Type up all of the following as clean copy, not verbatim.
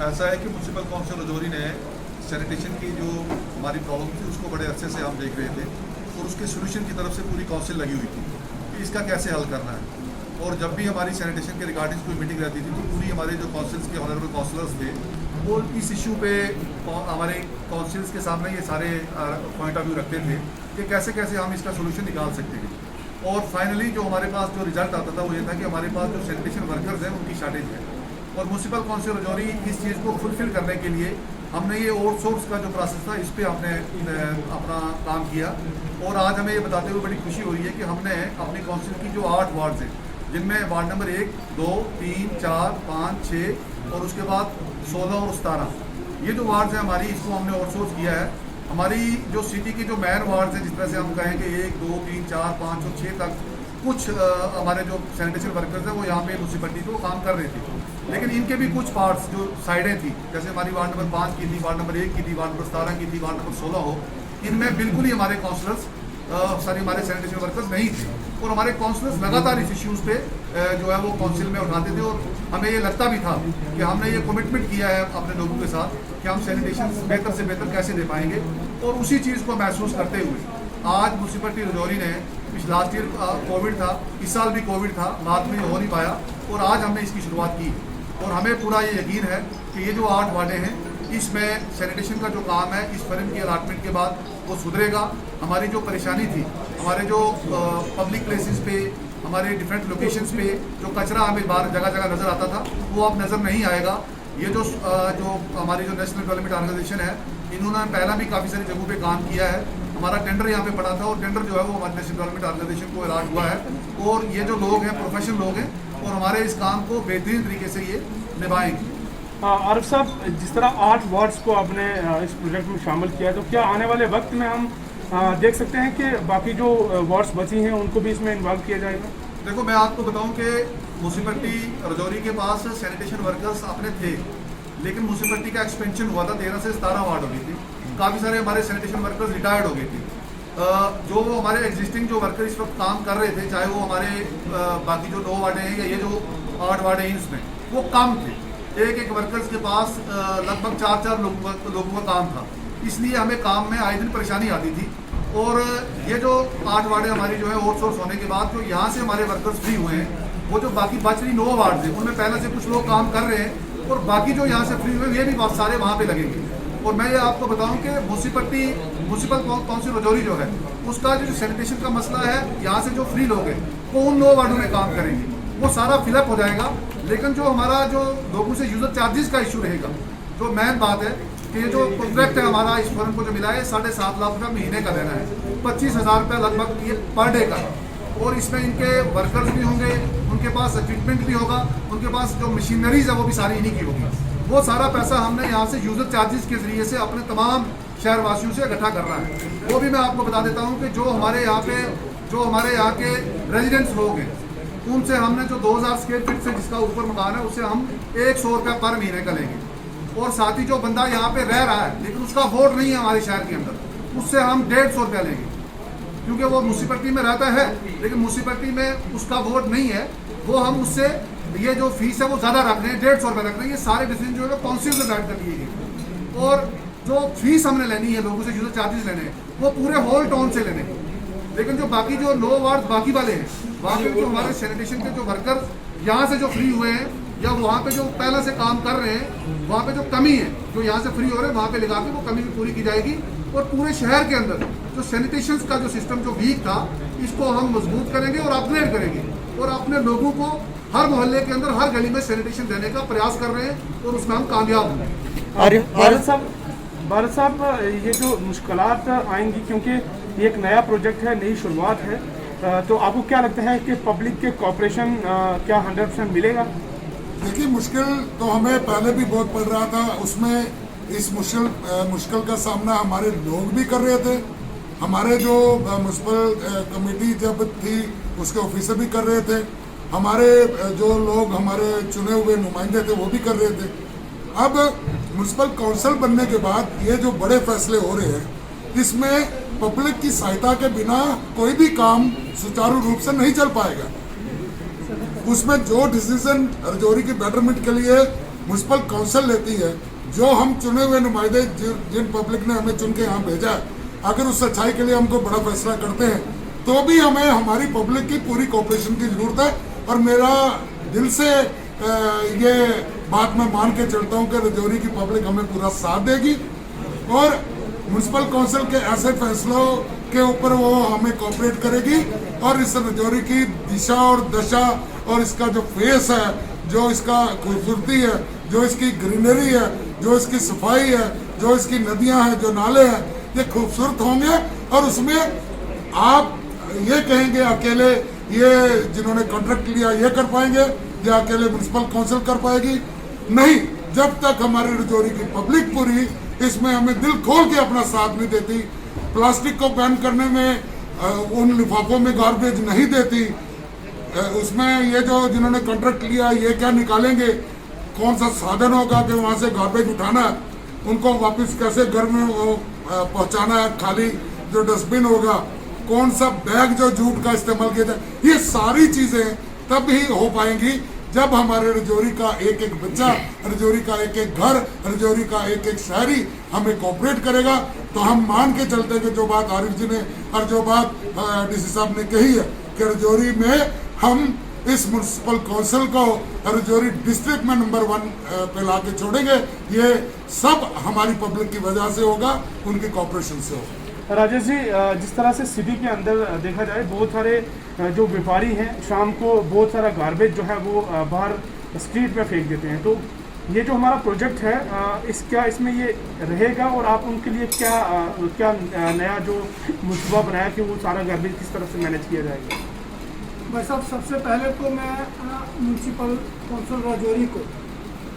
ऐसा है कि म्यूनसिपल काउंसिल रजौरी ने सैनिटेशन की जो हमारी प्रॉब्लम थी उसको बड़े अच्छे से हम देख रहे थे और उसके सोल्यूशन की तरफ से पूरी काउंसिल लगी हुई थी कि इसका कैसे हल करना है। और जब भी हमारी सैनिटेशन के रिगार्डिंग कोई मीटिंग रहती थी तो पूरी हमारे जो काउंसिल्स के ऑनरेबल काउंसलर्स थे वो इस इशू पे हमारे काउंसिल्स के सामने ये सारे पॉइंट ऑफ व्यू रखते थे कि कैसे कैसे हम इसका सोल्यूशन निकाल सकते हैं। और फाइनली जो हमारे पास जो रिजल्ट आता था वो ये था कि हमारे पास जो सैनिटेशन वर्कर्स हैं उनकी शॉर्टेज है और म्यूनसिपल काउंसिल रजौरी इस चीज़ को फुलफिल करने के लिए हमने ये आउटसोर्स का जो प्रोसेस था इस पर हमने अपना काम किया। और आज हमें ये बताते हुए बड़ी खुशी हो रही है कि हमने अपनी काउंसिल की जो 8 वार्ड्स हैं जिनमें वार्ड नंबर 1, 2, 3, 4, 5, 6 और उसके बाद 16 और 17 ये जो वार्ड्स हैं हमारी इसको हमने आउटसोर्स किया है। हमारी जो सिटी की जो मेन वार्ड्स हैं जिस तरह से हम कहें कि 1, 2, 3, 4, 5 और 6 तक कुछ हमारे जो सैनिटेशन वर्कर्स हैं वो यहाँ पे म्यूनसिपलिटी को काम कर रहे थे, लेकिन इनके भी कुछ पार्ट्स जो साइडें थी जैसे हमारी वार्ड नंबर 5 की थी, वार्ड नंबर 1 की थी, वार्ड नंबर 17 की थी, वार्ड नंबर 16 हो, इनमें बिल्कुल ही हमारे काउंसलर्स हमारे सैनिटेशन वर्कर्स नहीं थे और हमारे काउंसलर्स लगातार इस इश्यूज़ पे जो है वो काउंसिल में उठाते थे और हमें ये लगता भी था कि हमने ये कमिटमेंट किया है अपने लोगों के साथ कि हम सैनिटेशन बेहतर से बेहतर कैसे दे पाएंगे। और उसी चीज़ को महसूस करते हुए आज म्यूनसिपलिटी रजौरी ने लास्ट ईयर कोविड था, इस साल भी कोविड था, मार्च में हो नहीं पाया और आज हमने इसकी शुरुआत की और हमें पूरा ये यकीन है कि ये जो 8 वार्डें हैं इसमें सैनिटेशन का जो काम है इस फर्म की अलाटमेंट के बाद वो सुधरेगा। हमारी जो परेशानी थी हमारे जो पब्लिक प्लेसेस पे हमारे डिफरेंट लोकेशंस पे जो कचरा हमें बाहर जगह जगह नज़र आता था वो अब नज़र नहीं आएगा। ये जो हमारी जो नेशनल डेवलपमेंट ऑर्गेनाइजेशन है इन्होंने पहला भी काफ़ी सारी जगहों पे काम किया है। हमारा टेंडर यहाँ पे पड़ा था और टेंडर जो है वो हमारे नेशनल डेवलपमेंट ऑर्गेनाइजेशन को अलॉट हुआ है और ये जो लोग हैं प्रोफेशनल लोग हैं और हमारे इस काम को बेहतरीन तरीके से ये निभाएंगे। आरिफ साहब, जिस तरह 8 वार्ड्स को आपने इस प्रोजेक्ट में शामिल किया है तो क्या आने वाले वक्त में हम देख सकते हैं कि बाकी जो वार्ड्स बची हैं उनको भी इसमें इन्वॉल्व किया जाएगा? देखो, मैं आपको बताऊं कि म्यूनसिपलिटी रजौरी के पास सैनिटेशन वर्कर्स अपने थे, लेकिन म्यूनसिपलिटी का एक्सपेंशन हुआ था, 13 से 17 वार्ड हो गई थी। काफ़ी सारे हमारे सैनिटेशन वर्कर्स रिटायर्ड हो गए थे। जो हमारे एग्जिस्टिंग जो वर्कर इस वक्त काम कर रहे थे, चाहे वो हमारे बाकी जो 2 वार्डें हैं या ये जो 8 वार्डें हैं इसमें, वो कम थे। एक वर्कर्स के पास लगभग 4 लोगों का काम था, इसलिए हमें काम में आए दिन परेशानी आती थी। और ये जो 8 वार्डें हमारी जो है आउटसोर्स होने के बाद जो यहाँ से हमारे वर्कर्स फ्री हुए हैं, वो जो बाकी बच रही 9 वार्ड हैं उनमें पहले से कुछ लोग काम कर रहे हैं और बाकी जो यहाँ से फ्री हुए ये भी बहुत सारे वहाँ पे लगेंगे। और मैं ये आपको बताऊं कि म्यूनसिपल काउंसिल रजौरी जो है उसका जो सैनिटेशन का मसला है, यहाँ से जो फ्री लोग हैं वो उन 9 वार्डों में काम करेंगे, वो सारा फिलअप हो जाएगा। लेकिन जो हमारा जो लोगों से यूजर चार्जेस का इशू रहेगा, जो मेन बात है कि जो कॉन्ट्रैक्ट है हमारा इस फर्म को जो मिला है 7.5 लाख रुपये महीने का देना है, 25,000 रुपये लगभग ये पर डे का है। और इसमें इनके वर्कर्स भी होंगे, उनके पास इक्विपमेंट भी होगा, उनके पास जो मशीनरीज है वो भी सारी इन्हीं की होगी। वो सारा पैसा हमने यहाँ से यूजर चार्जेस के जरिए से अपने तमाम शहरवासियों से इकट्ठा करना है। वो भी मैं आपको बता देता हूँ कि जो हमारे यहाँ के रेजिडेंट्स लोग हैं उनसे हमने जो 2000 स्क्वायर फीट से जिसका ऊपर मकान है उससे हम 100 रुपये पर महीने का लेंगे। और साथ ही जो बंदा यहाँ पे रह रहा है लेकिन उसका वोट नहीं है हमारे शहर के अंदर, उससे हम 150 रुपया लेंगे, क्योंकि वो म्यूनसिपलिटी में रहता है लेकिन म्यूनसिपलिटी में उसका वोट नहीं है। वो हम उससे ये जो फीस है वो ज़्यादा रख रहे हैं, 150 रुपये रख रहे हैं। ये सारे डिसीजन जो है काउंसिल में बैठ कर लिए गए और जो फीस हमने लेनी है लोगों से यूजर चार्जेस लेने हैं वो पूरे होल टाउन से लेने हैं। लेकिन जो बाकी जो 9 वार्ड बाकी वाले हैं वहाँ पे जो हमारे सैनिटेशन के जो वर्कर्स यहाँ से जो फ्री हुए हैं या वहाँ पे जो पहले से काम कर रहे हैं, वहाँ पे जो कमी है जो यहाँ से फ्री हो रहे हैं वहाँ पे लगा के वो कमी भी पूरी की जाएगी। और पूरे शहर के अंदर जो सैनिटेशन का जो सिस्टम जो वीक था इसको हम मजबूत करेंगे और अपग्रेड करेंगे और अपने लोगों को हर मोहल्ले के अंदर हर गली में सैनिटेशन देने का प्रयास कर रहे हैं और उसमें हम कामयाब होंगे। भारत साहब, ये जो मुश्किलात आएंगी क्योंकि ये एक नया प्रोजेक्ट है, नई शुरुआत है, तो आपको क्या लगता है कि पब्लिक के कॉपरेशन क्या 100% मिलेगा? देखिए, मुश्किल तो हमें पहले भी बहुत पड़ रहा था, उसमें इस मुश्किल का सामना हमारे लोग भी कर रहे थे, हमारे जो म्यूनसिपल कमेटी जब थी उसके ऑफिसर भी कर रहे थे, हमारे जो लोग हमारे चुने हुए नुमाइंदे थे वो भी कर रहे थे। अब म्यूनसिपल काउंसिल बनने के बाद ये जो बड़े फैसले हो रहे हैं इसमें पब्लिक की सहायता के बिना कोई भी काम सुचारू रूप से नहीं चल पाएगा। उसमें जो डिसीजन रजौरी की बेटरमेंट के लिए म्यूनसिपल काउंसिल लेती है, जो हम चुने हुए नुमाइंदे जिन पब्लिक ने हमें चुन के यहाँ भेजा है, अगर उस सच्चाई के लिए हमको बड़ा फैसला करते हैं तो भी हमें हमारी पब्लिक की पूरी कोऑपरेशन की जरूरत है। और मेरा दिल से ये बात मैं मान के चलता हूँ कि रजौरी की पब्लिक हमें पूरा साथ देगी और म्यूनसिपल काउंसिल के ऐसे फैसलों के ऊपर वो हमें कोऑपरेट करेगी और इस रजौरी की दिशा और दशा और इसका जो फेस है, जो इसका खूबसूरती है, जो इसकी ग्रीनरी है, जो इसकी सफाई है, जो इसकी नदियां हैं, जो नाले हैं, ये खूबसूरत होंगे। और उसमें आप ये कहेंगे अकेले ये जिन्होंने कॉन्ट्रैक्ट लिया ये कर पाएंगे या अकेले म्यूनसिपल काउंसिल कर पाएगी? नहीं, जब तक हमारी रजौरी की पब्लिक पूरी इसमें हमें दिल खोल के अपना साथ नहीं देती, प्लास्टिक को बैन करने में उन लिफाफों में गार्बेज नहीं देती, उसमें ये जो जिन्होंने कॉन्ट्रैक्ट लिया ये क्या निकालेंगे, कौन सा साधन होगा कि वहाँ से गार्बेज उठाना है, उनको वापस कैसे घर में पहुँचाना है, खाली जो डस्टबिन होगा, कौन सा बैग जो जूट का इस्तेमाल किया जाए, ये सारी चीज़ें तब ही हो पाएंगी जब हमारे रजौरी का एक एक बच्चा, रजौरी का एक एक घर, रजौरी का एक एक शहरी हमें कोऑपरेट करेगा। तो हम मान के चलते हैं कि जो बात आरिफ जी ने और जो बात डीसी साहब ने कही है कि रजौरी में हम इस म्यूनसिपल काउंसिल को रजौरी डिस्ट्रिक्ट में नंबर 1 पे ला के छोड़ेंगे। ये सब हमारी पब्लिक की वजह से होगा, उनकी कोऑपरेशन से होगा। राजेश जी, जिस तरह से सिटी के अंदर देखा जाए बहुत सारे जो व्यापारी हैं शाम को बहुत सारा गार्बेज जो है वो बाहर स्ट्रीट पे फेंक देते हैं, तो ये जो हमारा प्रोजेक्ट है इसमें ये रहेगा और आप उनके लिए क्या नया जो मुस्तबा बनाया कि वो सारा गार्बेज किस तरह से मैनेज किया जाएगा? भाई साहब, सबसे पहले तो मैं म्यूनसिपल काउंसिल रजौरी को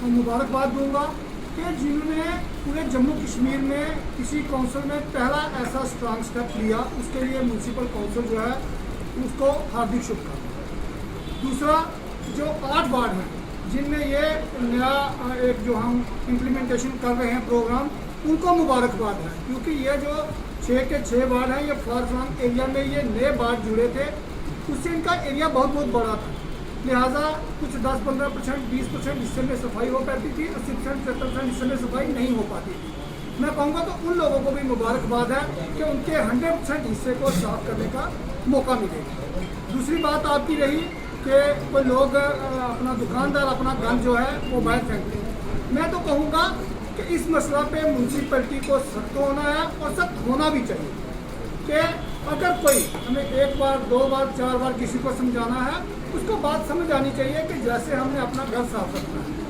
मुबारकबाद दूंगा कि जिन्होंने पूरे जम्मू कश्मीर में किसी काउंसिल में पहला ऐसा स्ट्रांग स्टेप लिया, उसके लिए म्यूनसिपल काउंसिल जो है उसको हार्दिक शुभकामनाएं। दूसरा, जो 8 वार्ड हैं जिनमें ये नया एक जो हम इम्प्लीमेंटेशन कर रहे हैं प्रोग्राम, उनको मुबारकबाद है, क्योंकि ये जो 6 के 6 वार्ड हैं ये फार फ्लंग एरिया में ये नए वार्ड जुड़े थे, उससे इनका एरिया बहुत बड़ा था, लिहाजा कुछ 10-15%, 20% हिस्से में सफाई हो पाती थी, 80%, 70% हिस्से में सफाई नहीं हो पाती थी। मैं कहूँगा तो उन लोगों को भी मुबारकबाद है कि उनके 100% हिस्से को साफ करने का मौका मिलेगा। दूसरी बात आपकी रही कि कोई लोग अपना दुकानदार अपना गंद जो है वो बाहर फेंकते हैं। मैं तो कहूँगा कि इस मसला पे म्यूनसिपैलिटी को सख्त होना है और सख्त होना भी चाहिए कि अगर कोई हमें 1 बार 2 बार 4 बार किसी को समझाना है, उसको बात समझ आनी चाहिए कि जैसे हमने अपना घर साफ रखना है,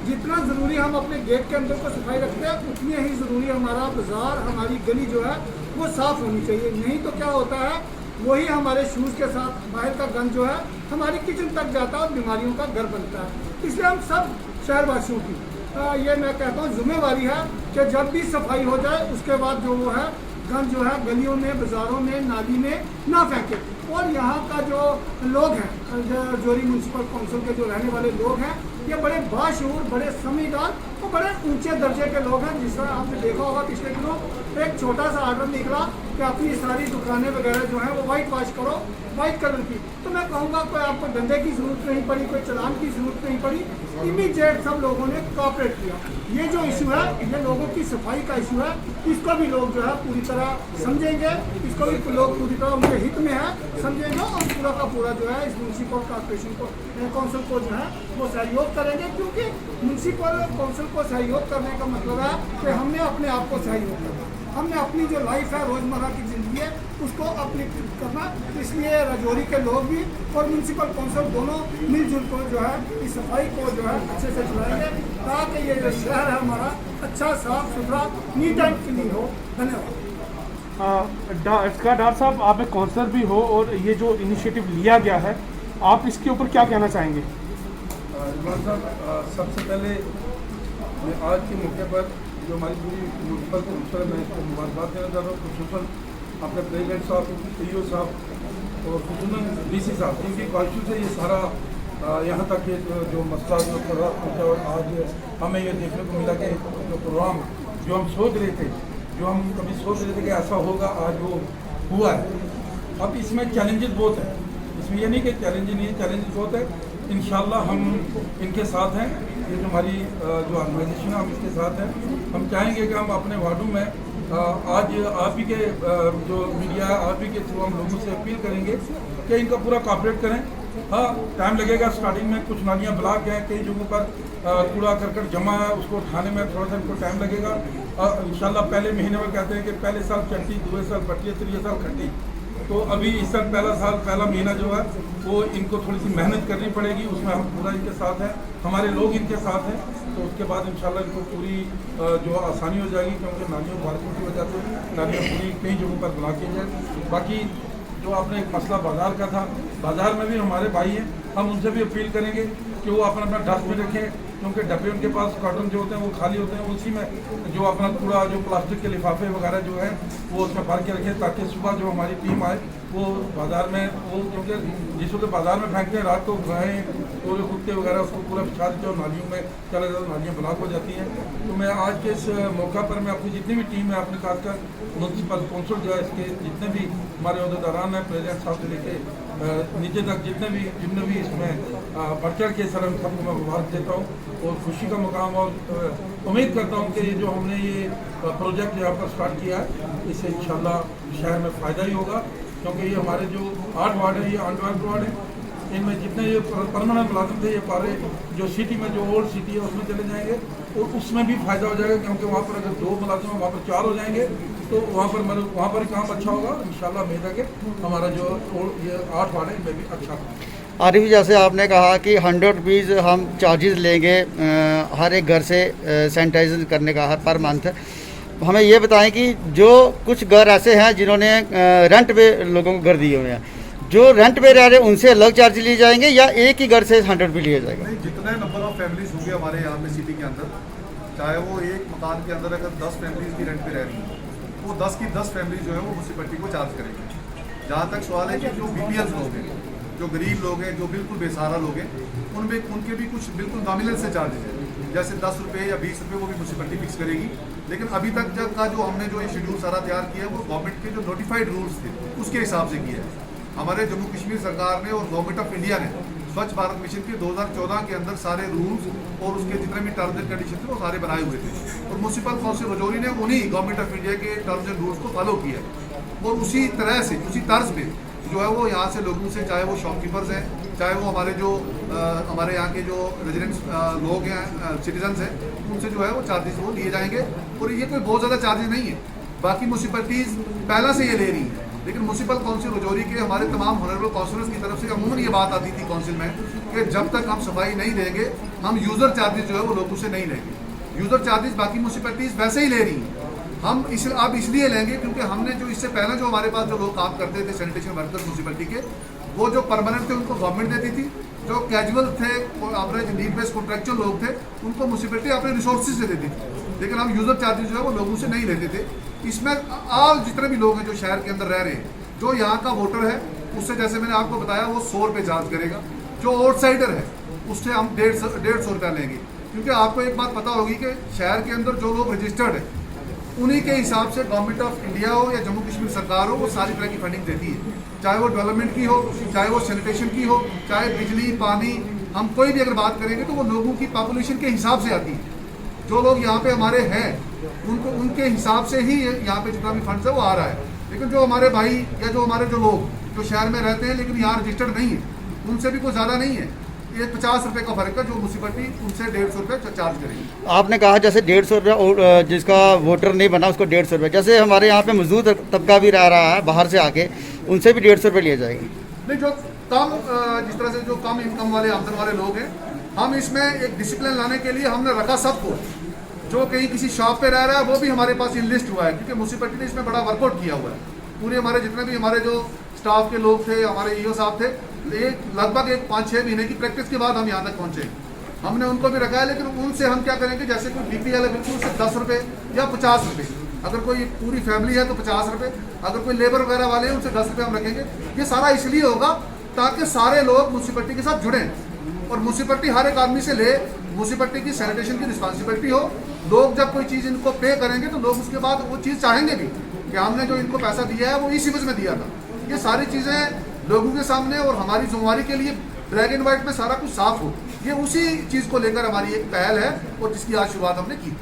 जितना ज़रूरी हम अपने गेट के अंदर को सफाई रखते हैं उतनी ही ज़रूरी हमारा बाज़ार, हमारी गली जो है वो साफ़ होनी चाहिए। नहीं तो क्या होता है, वही हमारे शूज़ के साथ बाहर का गंद जो है हमारी किचन तक जाता है और बीमारियों का घर बनता है। इसलिए हम सब शहरवासियों की ये मैं कहता हूँ जिम्मेवारी है कि जब भी सफाई हो जाए उसके बाद जो वो है गंद जो है गलियों में, बाज़ारों में, नाली में ना फेंके। और यहाँ का जो लोग हैं, रजौरी म्यूनसिपल काउंसिल के जो रहने वाले लोग हैं, ये बड़े बाशऊर, बड़े समझदार और बड़े ऊंचे दर्जे के लोग हैं। जिस तरह आपने देखा होगा पिछले दिनों एक छोटा सा ऑर्डर निकला कि अपनी सारी दुकानें वगैरह जो हैं वो वाइट वॉश करो, वाइट कलर की। तो मैं कहूँगा कोई आपको डंडे की जरूरत नहीं पड़ी, कोई चालान की जरूरत नहीं पड़ी, इमीडिएट सब लोगों ने कोऑपरेट किया। ये जो इशू है ये लोगों की सफाई का इशू है, इसको भी लोग जो है पूरी तरह समझेंगे, इसको भी लोग पूरी तरह उनके हित में है समझेंगे और पूरा का पूरा जो है इस म्यूनसिपल कॉर्पोरेशन को काउंसिल को जो है वो सहयोग करेंगे। क्योंकि म्यूनसिपल काउंसिल को सहयोग करने का मतलब है कि हमने अपने आप को सहयोग करना, हमने अपनी जो लाइफ है रोज़मर्रा की ज़िंदगी है उसको अपलिफ्ट करना। इसलिए रजौरी के लोग भी और म्यूनसिपल काउंसिल दोनों मिलजुल कर जो है इस सफाई को जो है अच्छे से चलाएंगे ताकि ये जो शहर है हमारा अच्छा, साफ सुथरा, नीट एंड क्लीन हो। धन्यवाद। डॉक्टर साहब, आप एक काउंसलर भी हो और ये जो इनिशिएटिव लिया गया है आप इसके ऊपर क्या कहना चाहेंगे? इमरान साहब, सबसे पहले मैं आज के मौके पर जो हमारी पूरी म्यूनसिपल काउंसिल है मैं इसको मुबारकबाद देना चाह रहा हूँ, खुसूसन अपने प्रेसिडेंट साहब, CEO साहब और खुसूसन DC साहब, जिनकी कोशिश से ये सारा यहाँ तक ये जो मसला जो खड़ा पहुँचा और आज हमें ये देखने को मिला कि जो प्रोग्राम जो हम सोच रहे थे, जो हम कभी सोच रहे थे कि ऐसा होगा, आज वो हुआ है। अब इसमें चैलेंजेस बहुत है, इसमें ये नहीं कि चैलेंज नहीं है, चैलेंजेस बहुत है, इंशाल्लाह हम इनके साथ हैं। ये जो हमारी जो ऑर्गेनाइजेशन है हम इसके साथ हैं। हम चाहेंगे कि हम अपने वार्डों में आज आप ही के जो मीडिया है आप ही के थ्रू हम लोगों से अपील करेंगे कि इनका पूरा कॉपरेट करें। हाँ, टाइम लगेगा, स्टार्टिंग में कुछ नालियाँ ब्लॉक हैं, कई जगहों पर कूड़ा करकट जमा है, उसको उठाने में थोड़ा सा इनको टाइम लगेगा। इंशाल्लाह पहले महीने में कहते हैं कि पहले साल चट्टी, दूसरे साल पट्टी, तीसरे साल खट्टी। तो अभी इस साल पहला महीना जो है वो इनको थोड़ी सी मेहनत करनी पड़ेगी, उसमें हम पूरा इनके साथ हैं, हमारे लोग इनके साथ हैं। तो उसके बाद इंशाल्लाह इनको पूरी जो आसानी हो जाएगी, क्योंकि नालियों बारिशों की वजह से नालियाँ पूरी कई जगहों पर बना की जाए। बाकी जो आपने एक मसला बाज़ार का था, बाज़ार में भी हमारे भाई हैं, हम उनसे भी अपील करेंगे कि वो अपना अपना डस्टबिन रखें, क्योंकि डब्बे उनके पास कॉटन जो होते हैं वो खाली होते हैं, उसी में जो अपना कूड़ा जो प्लास्टिक के लिफाफे वगैरह जो है वो उसमें भर के रखें, ताकि सुबह जो हमारी टीम आए वो बाज़ार में वो, क्योंकि जिसको के बाज़ार में फेंकते हैं रात को गायें और कुत्ते वगैरह उसको पूरा बिछा देते हैं और नालियों में चले जाते, नालियाँ ब्लॉक हो जाती हैं। तो मैं आज के इस मौका पर मैं अपनी जितनी भी टीम है, अपने खासकर म्यूनसिपल कौंसिल जो है, इसके जितने भी हमारे अहदेदारान हैं, प्रेसिडेंट साहब से लेके नीचे तक जितने भी इसमें बढ़ चढ़ के सर हम सबको मैं मुबारक देता हूँ और खुशी का मुकाम, और उम्मीद करता हूँ कि ये जो हमने ये प्रोजेक्ट यहाँ पर स्टार्ट किया है इससे इंशाल्लाह शहर में फ़ायदा ही होगा, क्योंकि ये हमारे जो 8 वार्ड है, ये अनडेवलप्ड वार्ड है, इनमें जितने ये परमानेंट मुलाजिम थे ये सारे जो सिटी में जो ओल्ड सिटी है उसमें चले जाएंगे और उसमें भी फ़ायदा हो जाएगा, क्योंकि वहाँ पर अगर 2 मुलाजिम है वहाँ पर 4 हो जाएंगे, तो वहाँ पर काम अच्छा होगा। इंशाल्लाह उम्मीद है कि हमारा जो ये 8 वार्ड है इनमें भी अच्छा होगा। आरिफ, जैसे आपने कहा कि 100 रुपीज़ हम चार्जेस लेंगे हर एक घर से सैनिटाइजर करने का हर पर मंथ। हमें ये बताएं कि जो कुछ घर ऐसे हैं जिन्होंने रेंट पे लोगों को घर दिए हुए हैं, जो रेंट पे रह रहे हैं उनसे अलग चार्ज लिए जाएंगे या एक ही घर से 100 रुपये लिया जाएगा? नहीं, जितने नंबर ऑफ फैमिलीज होंगे हमारे यहाँ पे सिटी के अंदर, चाहे वो एक मकान के अंदर अगर 10 फैमिलीज भी रेंट पे रह रही हैं, तो 10 की 10 फैमिलीज जो है वो म्यूनसिपैलिटी को चार्ज करेंगे। जहाँ तक सवाल है कि जो BPL लोग हैं, जो गरीब लोग हैं, जो बिल्कुल बेसहारा लोग हैं, उनमें उनके भी कुछ बिल्कुल नॉमिनल से चार्जेस हैं, जैसे 10 रुपये या 20 रुपये वो भी म्यूनसिपैलिटी फिक्स करेगी। लेकिन अभी तक जब का जो हमने जो ये शेड्यूल सारा तैयार किया है वो गवर्नमेंट के जो नोटिफाइड रूल्स थे उसके हिसाब से किया है। हमारे जम्मू कश्मीर सरकार ने और गवर्नमेंट ऑफ इंडिया ने स्वच्छ भारत मिशन के 2014 के अंदर सारे रूल्स और उसके जितने भी टर्म्स एंड कंडीशन थे वो सारे बनाए हुए थे, और म्यूनसिपल काउंसिल रजौरी ने उन्हीं गवर्नमेंट ऑफ इंडिया के टर्म्स एंड रूल्स को फॉलो किया है। और उसी तरह से उसी तर्ज पे जो है वो यहाँ से लोगों से, चाहे वो शॉपकीपर्स हैं, चाहे वो हमारे जो हमारे यहाँ के जो रेजिडेंट्स लोग हैं, सिटीजन्स हैं, उनसे जो है वो चार्जेस वो लिए जाएंगे। और ये कोई बहुत ज़्यादा चार्जेस नहीं है, बाकी म्यूनसिपैलिटीज़ पहला से ये ले रही हैं, लेकिन म्यूनसिपल काउंसिल रजौरी के हमारे तमाम ऑनरेबल काउंसिलर्स की तरफ से अमूमन ये बात आती थी काउंसिल में कि जब तक हम सफाई नहीं देंगे हम यूज़र चार्जेस जो है वो लोगों से नहीं लेंगे। यूज़र चार्जेस बाकी म्यूनसिपैलिटीज़ वैसे ही ले रही हैं, हम अब इसलिए लेंगे क्योंकि हमने जो इससे पहले जो हमारे पास जो लोग काम करते थे सैनिटेशन वर्कर्स म्यूनसिपैलिटी के, वो जो परमानेंट थे उनको गवर्नमेंट देती थी, जो कैजुअल थे एवरेज नीड बेस्ड कॉन्ट्रैक्चुअल लोग थे उनको म्यूनसिपैलिटी अपने रिसोर्सेज से देती थी, लेकिन हम यूज़र चार्जेस जो है वो लोगों से नहीं लेते थे। इसमें आप जितने भी लोग हैं जो शहर के अंदर रह रहे हैं, जो यहाँ का वोटर है उससे, जैसे मैंने आपको बताया, वो 100 रुपये चार्ज करेगा। जो आउटसाइडर है उससे हम 150 रुपया लेंगे, क्योंकि आपको एक बात पता होगी कि शहर के अंदर जो लोग रजिस्टर्ड है उन्हीं के हिसाब से गवर्नमेंट ऑफ इंडिया हो या जम्मू कश्मीर सरकार हो वो सारी तरह की फंडिंग देती है, चाहे वो डेवलपमेंट की हो, चाहे वो सैनिटेशन की हो, चाहे बिजली पानी, हम कोई भी अगर बात करेंगे तो वो लोगों की पॉपुलेशन के हिसाब से आती है। जो लोग यहाँ पे हमारे हैं उनको उनके हिसाब से ही यहाँ पे जितना भी फंड्स है वो आ रहा है। लेकिन जो हमारे भाई या जो हमारे जो लोग जो शहर में रहते हैं लेकिन यहाँ रजिस्टर्ड नहीं है, उनसे भी कोई ज़्यादा नहीं है, ये 50 रुपये का फर्क है, जो म्यूनसिपैलिटी उनसे 150 रुपये चार्ज करेगी। आपने कहा जैसे 150 रुपया जिसका वोटर नहीं बना उसको 150 रुपये, जैसे हमारे यहाँ पे मजदूर तबका भी रह रहा है बाहर से आके, उनसे भी 150 रुपये लिए जाएंगे। नहीं, जो कम जिस तरह से जो कम इनकम वाले आमदन वाले लोग हैं, हम इसमें एक डिसिप्लिन लाने के लिए हमने रखा सबको। जो कहीं किसी शॉप पे रह रहा है वो भी हमारे पास लिस्ट हुआ है, क्योंकि म्यूनसिपैलिटी ने इसमें बड़ा वर्कआउट किया हुआ है। पूरे हमारे जितने भी हमारे जो स्टाफ के लोग थे, हमारे ईओ साहब थे, लगभग 5-6 महीने की प्रैक्टिस के बाद हम यहाँ तक पहुँचे। हमने उनको भी रखा है, लेकिन उनसे हम क्या करेंगे, जैसे कोई BPL है बिल्कुल उसे 10 रुपये या 50 रुपये, अगर कोई पूरी फैमिली है तो 50 रुपये, अगर कोई लेबर वगैरह वाले हैं उनसे 10 रुपये हम रखेंगे। ये सारा इसलिए होगा ताकि सारे लोग म्यूनसिपैलिटी के साथ जुड़ें और म्यूनसिपैलिटी हर एक आदमी से ले, म्यूनसिपैलिटी की सैनिटेशन की रिस्पॉन्सिबिलिटी हो। लोग जब कोई चीज़ इनको पे करेंगे तो लोग उसके बाद वो चीज़ चाहेंगे भी कि हमने जो इनको पैसा दिया है वो इस एवज में दिया था। ये सारी चीज़ें लोगों के सामने और हमारी जिम्मेवारी के लिए ब्लैक एंड व्हाइट में सारा कुछ साफ हो। ये उसी चीज़ को लेकर हमारी एक पहल है और जिसकी आज शुरुआत हमने की।